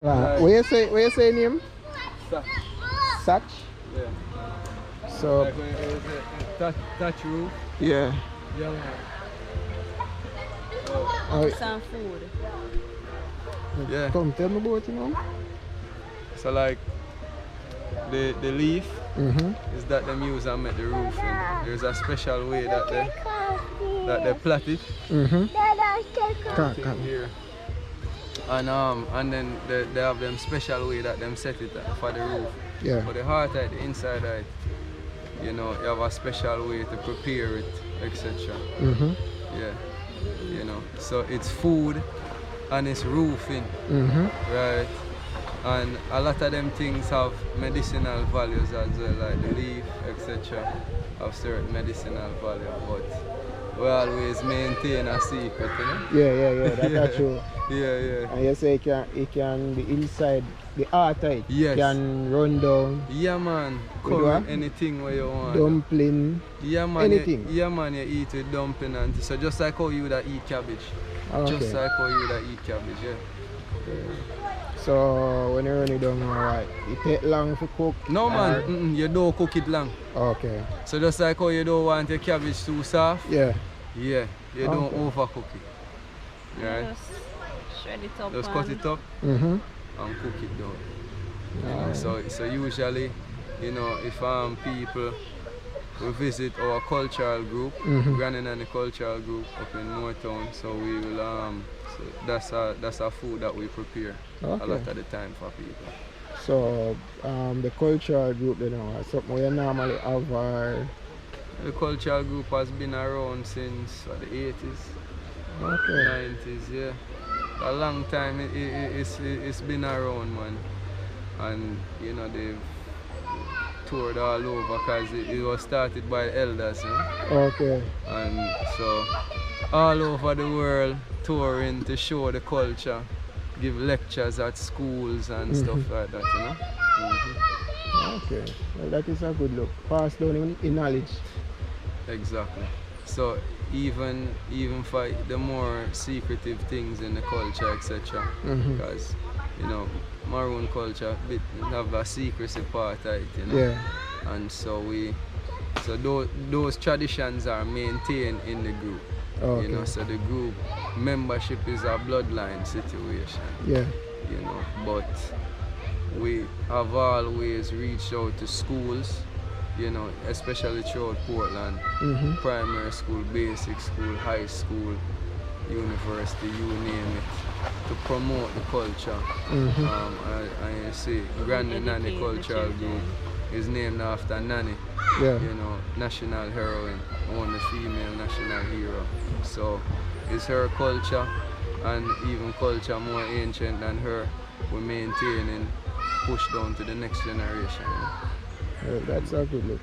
Like, where you say name? Satch. Satch? Yeah. So Like when it was touch roof. yeah. Yeah, man. Oh, Some food. Yeah. come tell me about it now. So like the leaf Mm-hmm. is that them use and make the roof in. There's a special way that they plait it Mm-hmm. thing here. And then they have them special way that them set it for the roof. Yeah. For the heart the inside of it, you know, you have a special way to prepare it, etc. Mm-hmm. Yeah. You know. So it's food and it's roofing. Mm-hmm. Right. And a lot of them things have medicinal values as well, like the leaf, etc. have certain medicinal value, but we always maintain a secret, you know? Yeah, that's true. Yeah. And you say it can be inside the heart, right? Yes. Can run down, Yeah, man. With Curry, what? anything where you want. dumpling, Yeah, man. anything. You eat with dumpling and so just like how you would eat cabbage. Okay. Just like how you would eat cabbage, yeah. So when you run it down, alright, it take long to cook? No, man. or- You don't cook it long. Okay. So just like how you don't want your cabbage too soft. Yeah. Yeah, you don't Okay. overcook it. Right? Just shred it up. Just cut and it up Mm-hmm. and cook it down. You know, so usually, you know, if people will visit our cultural group, Mhm. Granny Nanny cultural group up in Moortown, so we will so that's a food that we prepare a Okay. lot of the time for people. So the cultural group, you know, is something we normally have our... The cultural group has been around since the 80s. Okay. 90s, yeah. A long time it's been around, man. And you know they've toured all over because it was started by elders, you know? Okay. And so all over the world touring to show the culture, give lectures at schools and stuff like that, you know? Okay. Well, that is a good look. Pass down in knowledge. Exactly. So even for the more secretive things in the culture, etc. Mhm. Because you know, Maroon culture have a secrecy part of it, you know. Yeah. And so those traditions are maintained in the group. Okay. You know, so the group membership is a bloodline situation. Yeah. You know, but we have always reached out to schools, you know, especially throughout Portland, Mhm. primary school, basic school, high school, university, you name it, to promote the culture. Mhm. And you see, Granny Nanny Educate the Cultural Group children. is named after Nanny, Yeah. you know, national heroine, only female national hero. So it's her culture, and even culture more ancient than her, we maintain and push down to the next generation. You know? Well, that's a good look.